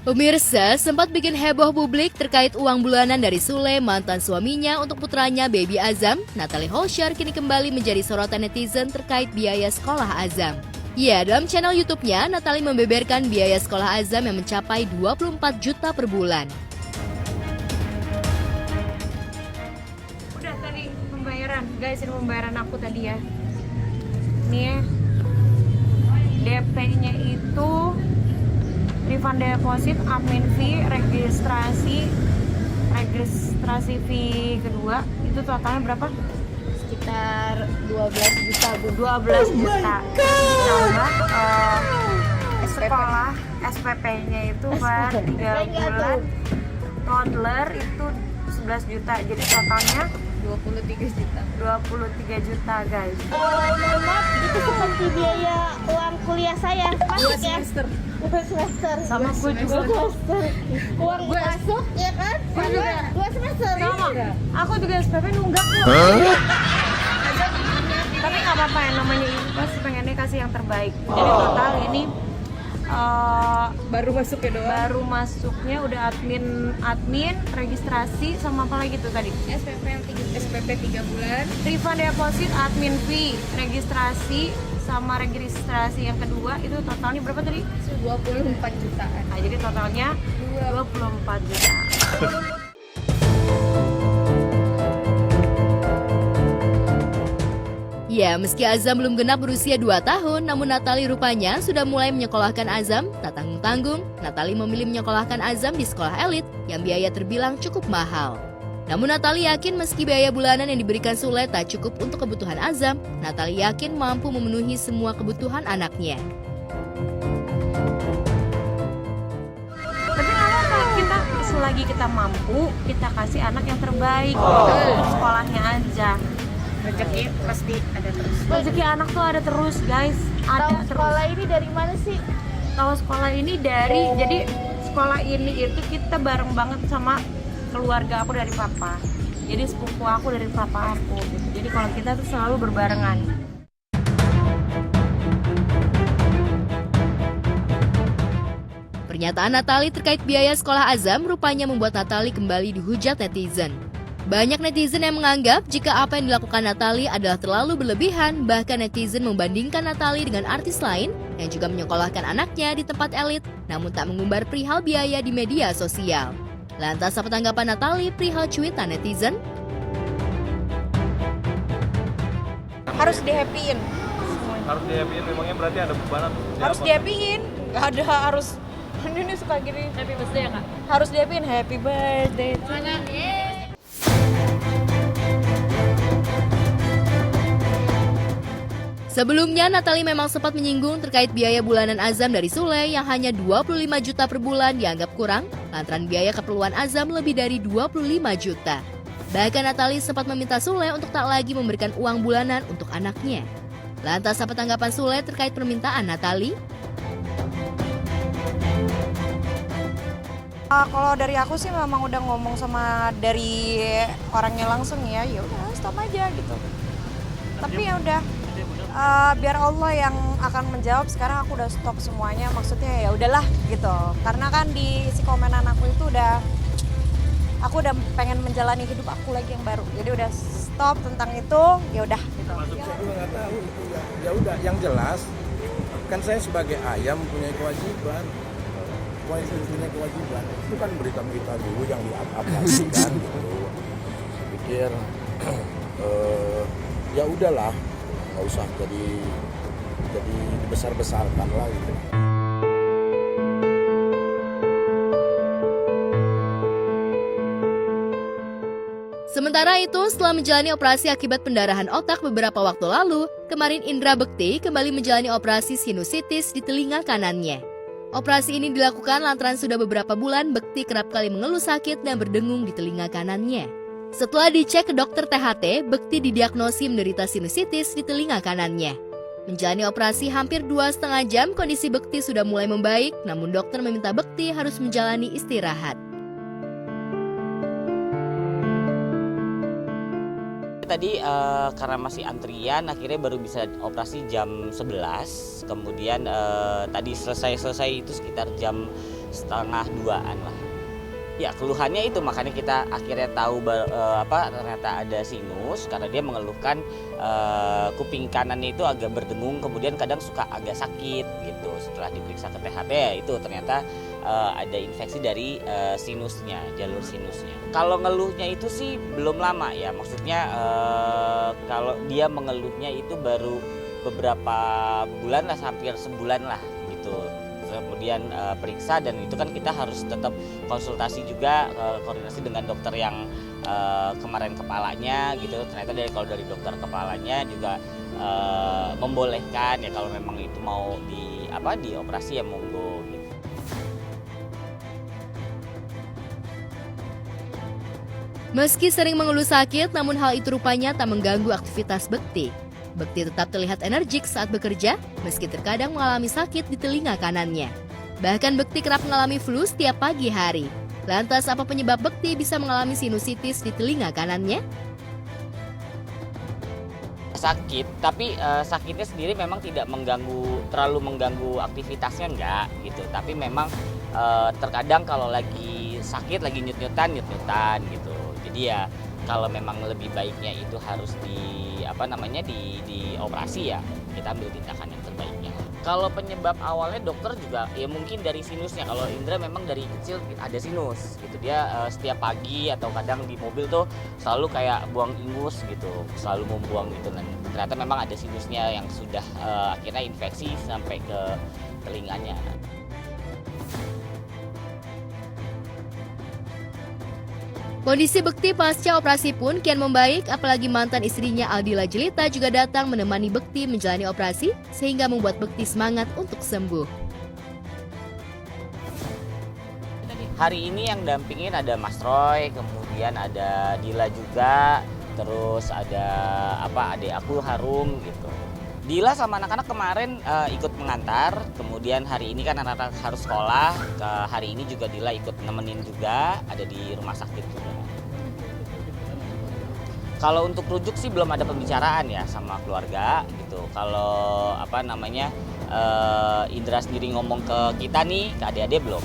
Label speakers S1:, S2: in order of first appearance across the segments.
S1: Pemirsa sempat bikin heboh publik terkait uang bulanan dari Sule, mantan suaminya untuk putranya Baby Azam. Natalie Holscher kini kembali menjadi sorotan netizen terkait biaya sekolah Azam. Ya, dalam channel YouTube-nya, Natalie membeberkan biaya sekolah Azam yang mencapai 24 juta per bulan.
S2: Udah tadi pembayaran, guys, ini pembayaran aku tadi ya. Nih ya, DP-nya itu refund deposit, admin fee, registrasi fee kedua, itu totalnya berapa?
S3: Sekitar 12 juta, Bu.
S2: 12 juta. Ditambah sekolah SPP-nya itu per 3 bulan, toddler itu 11 juta. Jadi totalnya
S3: 23 juta.
S2: 23 juta, guys.
S3: Mohon maaf, itu seperti biaya uang kuliah saya. Masuk ya? 2 semester.
S2: Sama gue juga.
S3: 2 semester. Uang masuk, ya kan? Sama 2 semester.
S2: Sama. Aku juga SPP nunggak kok. Tapi nggak apa-apa ya, namanya ibu pasti pengennya kasih yang terbaik. Jadi total ini
S3: Baru masuk ya doang.
S2: baru masuknya udah admin, registrasi sama apa lagi tuh tadi?
S3: SPP 3 bulan.
S2: Refund deposit, admin fee, registrasi sama registrasi yang kedua itu totalnya berapa tadi?
S3: 24 jutaan.
S2: Nah, jadi totalnya 24 juta.
S1: Ya, meski Azam belum genap berusia 2 tahun, namun Natalie rupanya sudah mulai menyekolahkan Azam. Tak tanggung-tanggung, Natalie memilih menyekolahkan Azam di sekolah elit yang biaya terbilang cukup mahal. Namun Natalie yakin meski biaya bulanan yang diberikan Sule tak cukup untuk kebutuhan Azam, Natalie yakin mampu memenuhi semua kebutuhan anaknya.
S2: Tapi nggak apa-apa, kita selagi kita mampu, kita kasih anak yang terbaik untuk sekolahnya aja.
S3: Rezeki pasti ada terus.
S2: Rezeki anak tuh ada terus, guys. Ada terus.
S3: Sekolah ini dari mana sih?
S2: Tahu sekolah ini dari, jadi sekolah ini itu kita bareng banget sama keluarga aku dari papa. Jadi sepupu aku dari papa aku gitu. Jadi kalau kita tuh selalu berbarengan.
S1: Pernyataan Natalie terkait biaya sekolah Azam rupanya membuat Natalie kembali dihujat netizen. Banyak netizen yang menganggap jika apa yang dilakukan Natalie adalah terlalu berlebihan, bahkan netizen membandingkan Natalie dengan artis lain yang juga menyekolahkan anaknya di tempat elit, namun tak mengumbar perihal biaya di media sosial. Lantas apa tanggapan Natalie perihal cuitan netizen?
S4: Harus di-happyin.
S5: Harus di-happyin, memangnya berarti ada beban atau seperti
S4: Harus
S5: apa?
S4: di-happyin. Gak ada harus ini suka gini.
S3: Happy birthday ya, Kak?
S4: Harus di-happyin, happy birthday to
S3: Mana?
S1: Sebelumnya, Natalie memang sempat menyinggung terkait biaya bulanan Azam dari Sule yang hanya 25 juta per bulan dianggap kurang, lantaran biaya keperluan Azam lebih dari 25 juta. Bahkan Natalie sempat meminta Sule untuk tak lagi memberikan uang bulanan untuk anaknya. Lantas apa tanggapan Sule terkait permintaan Natalie?
S4: Kalau dari aku sih memang udah ngomong sama dari orangnya langsung ya udah stop aja gitu. Tapi ya udah biar Allah yang akan menjawab. Sekarang aku udah stop semuanya, maksudnya ya udahlah gitu. Karena kan di isi komenan aku itu aku udah pengen menjalani hidup aku lagi yang baru. Jadi udah stop tentang itu, ya udah gitu.
S6: Saya juga nggak tahu itu ya udah yang jelas kan saya sebagai ayah mempunyai kewajiban punya kewajiban itu kan berita-berita dulu yang diuploadkan gitu. Saya pikir ya udahlah nggak usah jadi dibesar-besarkan lah gitu.
S1: Sementara itu, setelah menjalani operasi akibat pendarahan otak beberapa waktu lalu, kemarin Indra Bekti kembali menjalani operasi sinusitis di telinga kanannya. Operasi ini dilakukan lantaran sudah beberapa bulan Bekti kerap kali mengeluh sakit dan berdengung di telinga kanannya. Setelah dicek ke dokter THT, Bekti didiagnosi menderita sinusitis di telinga kanannya. Menjalani operasi hampir 2,5 jam, kondisi Bekti sudah mulai membaik, namun dokter meminta Bekti harus menjalani istirahat.
S7: Tadi karena masih antrian akhirnya baru bisa operasi jam 11, kemudian tadi selesai itu sekitar jam 1:30-an lah. Ya keluhannya itu, makanya kita akhirnya tahu ternyata ada sinus karena dia mengeluhkan kuping kanannya itu agak berdengung, kemudian kadang suka agak sakit gitu. Setelah diperiksa ke THT ya itu ternyata ada infeksi dari sinusnya, jalur sinusnya. Kalau ngeluhnya itu sih belum lama ya, maksudnya kalau dia mengeluhnya itu baru beberapa bulan lah, hampir sebulan lah gitu. Kemudian periksa, dan itu kan kita harus tetap konsultasi juga, koordinasi dengan dokter yang kemarin kepalanya gitu. Ternyata kalau dari dokter kepalanya juga membolehkan ya kalau memang itu mau dioperasi ya monggo gitu.
S1: Meski sering mengeluh sakit, namun hal itu rupanya tak mengganggu aktivitas Bekti. Bekti tetap terlihat energik saat bekerja, meski terkadang mengalami sakit di telinga kanannya. Bahkan Bekti kerap mengalami flu setiap pagi hari. Lantas apa penyebab Bekti bisa mengalami sinusitis di telinga kanannya?
S7: Sakit, tapi sakitnya sendiri memang tidak terlalu mengganggu aktivitasnya, enggak gitu. Tapi memang terkadang kalau lagi sakit, lagi nyut-nyutan gitu. Jadi ya kalau memang lebih baiknya itu harus dioperasi ya, kita ambil tindakan yang terbaiknya. Kalau penyebab awalnya dokter juga ya mungkin dari sinusnya. Kalau Indra memang dari kecil ada sinus gitu, dia setiap pagi atau kadang di mobil tuh selalu kayak buang ingus gitu, selalu membuang gitu, dan ternyata memang ada sinusnya yang sudah akhirnya infeksi sampai ke telinganya.
S1: Kondisi Bekti pasca operasi pun kian membaik, apalagi mantan istrinya Aldila Jelita juga datang menemani Bekti menjalani operasi, sehingga membuat Bekti semangat untuk sembuh.
S7: Hari ini yang dampingin ada Mas Roy, kemudian ada Dila juga, terus ada adik aku Harum gitu. Dila sama anak-anak kemarin ikut mengantar, kemudian hari ini kan anak-anak harus sekolah, hari ini juga Dila ikut nemenin juga, ada di rumah sakit juga. Kalau untuk rujuk sih belum ada pembicaraan ya sama keluarga gitu. Kalau Indra sendiri ngomong ke kita nih, ke adik-adik belum.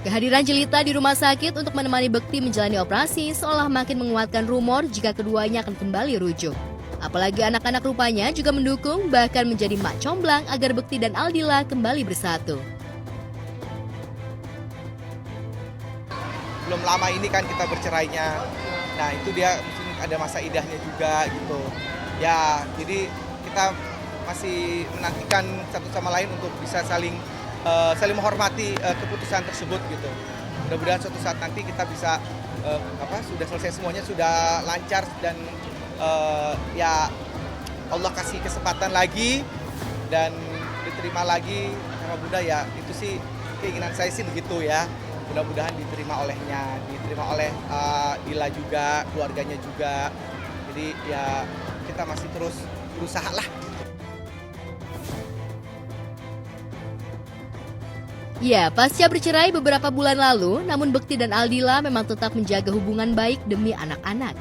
S1: Kehadiran Jelita di rumah sakit untuk menemani Bekti menjalani operasi seolah makin menguatkan rumor jika keduanya akan kembali rujuk. Apalagi anak-anak rupanya juga mendukung, bahkan menjadi mak comblang agar Bekti dan Aldila kembali bersatu.
S8: Belum lama ini kan kita bercerainya, nah itu dia ada masa idahnya juga gitu. Ya, jadi kita masih menantikan satu sama lain untuk bisa saling menghormati keputusan tersebut gitu. Mudah-mudahan suatu saat nanti kita bisa sudah selesai semuanya, sudah lancar, dan ya Allah kasih kesempatan lagi dan diterima lagi sama Bunda ya. Itu sih keinginan saya sih begitu ya. Mudah-mudahan diterima olehnya, diterima oleh Dila juga, keluarganya juga. Jadi ya kita masih terus berusaha lah.
S1: Ya, pasca bercerai beberapa bulan lalu, namun Bekti dan Aldila memang tetap menjaga hubungan baik demi anak-anak.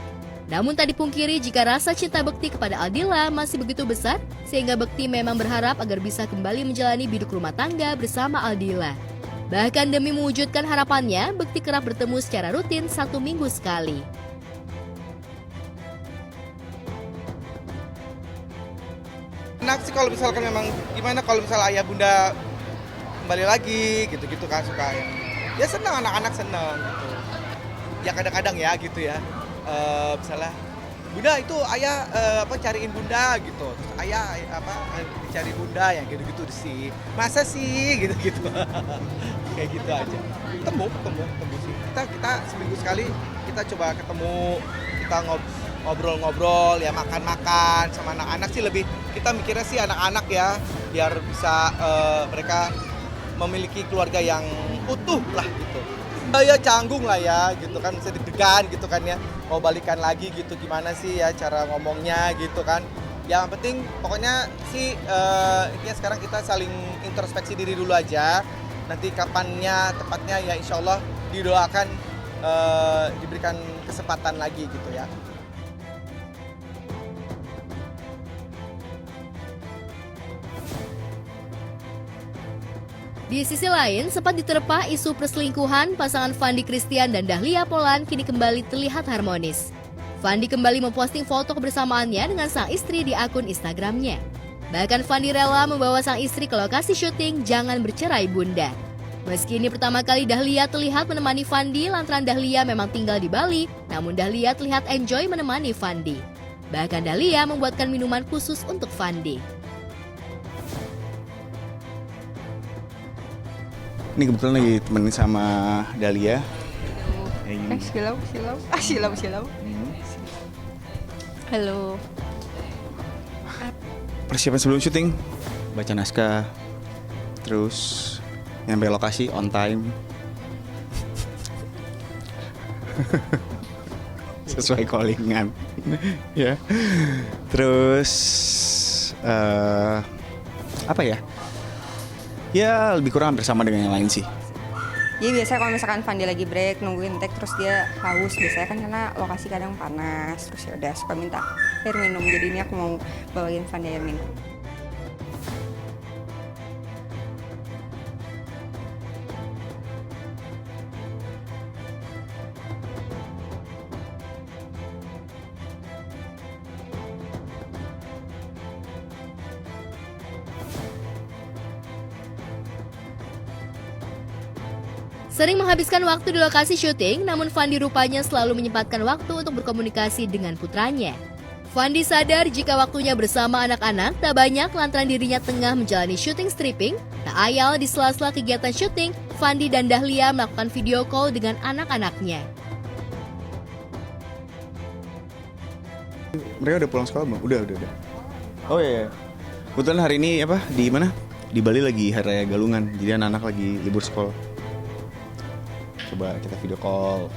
S1: Namun tak dipungkiri jika rasa cinta Bekti kepada Aldila masih begitu besar, sehingga Bekti memang berharap agar bisa kembali menjalani biduk rumah tangga bersama Aldila. Bahkan demi mewujudkan harapannya, Bekti kerap bertemu secara rutin 1 minggu sekali.
S8: Enak sih kalau misalkan memang gimana kalau misalnya ayah bunda kembali lagi gitu-gitu kan, suka ya senang, anak-anak senang gitu. Ya kadang-kadang ya gitu ya, misalnya bunda itu ayah cariin bunda gitu, terus ayah dicari bunda yang gitu-gitu sih, masa sih gitu-gitu. Kayak gitu aja, ketemu sih, kita seminggu sekali kita coba ketemu, kita ngobrol-ngobrol ya, makan-makan sama anak-anak sih. Lebih kita mikirnya sih anak-anak ya, biar bisa mereka memiliki keluarga yang utuh lah gitu. Ya canggung lah ya gitu kan, bisa deg-degan gitu kan ya, mau balikan lagi gitu, gimana sih ya cara ngomongnya gitu kan. Yang penting pokoknya sih intinya sekarang kita saling introspeksi diri dulu aja. Nanti kapannya tepatnya ya insya Allah didoakan diberikan kesempatan lagi gitu ya.
S1: Di sisi lain, sempat diterpa isu perselingkuhan, pasangan Fandi Christian dan Dahlia Polan kini kembali terlihat harmonis. Fandi kembali memposting foto kebersamaannya dengan sang istri di akun Instagramnya. Bahkan Fandi rela membawa sang istri ke lokasi syuting Jangan Bercerai Bunda. Meski ini pertama kali Dahlia terlihat menemani Fandi lantaran Dahlia memang tinggal di Bali, namun Dahlia terlihat enjoy menemani Fandi. Bahkan Dahlia membuatkan minuman khusus untuk Fandi.
S9: Ini kebetulan lagi temenin sama Dahlia.
S4: Silau. Halo.
S9: Persiapan sebelum syuting, baca naskah, terus nyampe lokasi on time. Sesuai callingan. Ya. Terus apa ya? Ya lebih kurang hampir sama dengan yang lain sih.
S4: Jadi biasanya kalau misalkan Fandi lagi break nungguin take terus dia haus, biasanya kan karena lokasi kadang panas, terus ya udah suka minta air minum. Jadi ini aku mau bawain Fandi air minum.
S1: Sering menghabiskan waktu di lokasi syuting, namun Fandi rupanya selalu menyempatkan waktu untuk berkomunikasi dengan putranya. Fandi sadar jika waktunya bersama anak-anak tak banyak lantaran dirinya tengah menjalani syuting stripping. Tak ayal di sela-sela kegiatan syuting, Fandi dan Dahlia melakukan video call dengan anak-anaknya.
S9: Mereka udah pulang sekolah belum? Udah. Oh iya. Kebetulan hari ini di mana? Di Bali lagi Hari Raya Galungan. Jadi anak-anak lagi libur sekolah. Coba kita video call.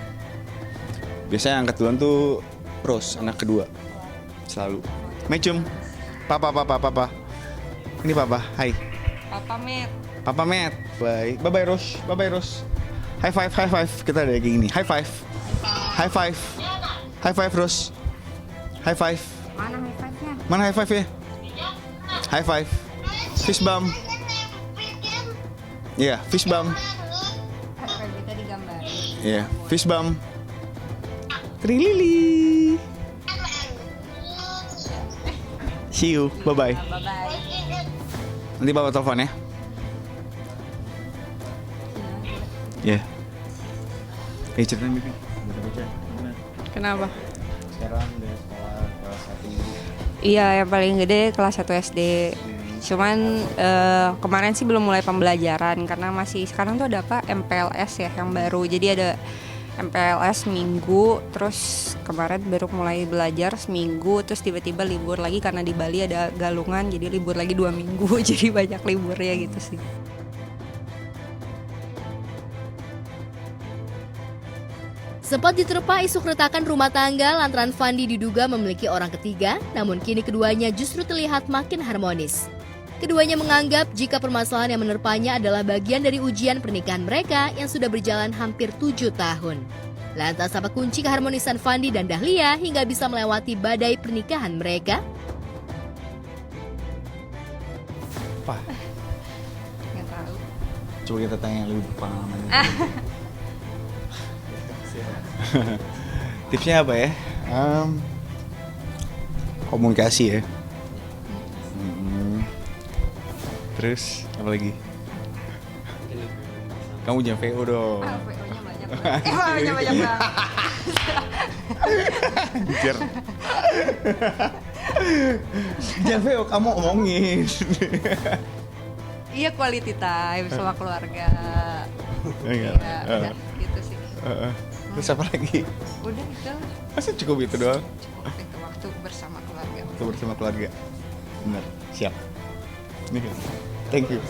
S9: Biasanya yang angkat duluan tuh Rose, anak kedua. Selalu. Mecum. Papa. Ini Papa. Hai. Papa Met. Bye Rose. High five. Kita ada kayak gini. High five. High five Rose. High five. Mana high five-nya? High five. Fist bump. Iya, fist bump. Iya, fist bump. Trilili. See you. Bye-bye. Nanti bawa telepon ya. Ya. Ceritain Bibi.
S4: Kenapa?
S9: Sekarang udah sekolah kelas 1.
S4: Iya, yang paling gede kelas 1 SD. Cuman kemarin sih belum mulai pembelajaran karena masih sekarang tuh ada MPLS ya yang baru. Jadi ada MPLS seminggu, terus kemarin baru mulai belajar seminggu, terus tiba-tiba libur lagi karena di Bali ada galungan, jadi libur lagi 2 minggu. Jadi banyak liburnya gitu sih.
S1: Sempat diterpa isu keretakan rumah tangga lantaran Fandi diduga memiliki orang ketiga, namun kini keduanya justru terlihat makin harmonis. Keduanya menganggap jika permasalahan yang menerpanya adalah bagian dari ujian pernikahan mereka yang sudah berjalan hampir 7 tahun. Lantas apa kunci keharmonisan Fandi dan Dahlia hingga bisa melewati badai pernikahan mereka?
S9: Apa?
S4: Nggak tahu.
S9: Coba kita tanya yang lebih berpengalaman. Tipsnya apa ya? Komunikasi ya. Terus apa lagi? Kamu jangan VO dong.
S4: VO-nya banyak banget. VO-nya banyak banget.
S9: Anjir. Jangan VO, kamu omongin.
S4: Iya, quality time sama keluarga.
S9: Iya,
S4: udah gitu sih.
S9: Terus apa lagi?
S4: Udah itu.
S9: Masa cukup itu doang?
S4: Cukup itu waktu bersama keluarga.
S9: Waktu bersama keluarga. Bener, siap. Ini kan. Thank you.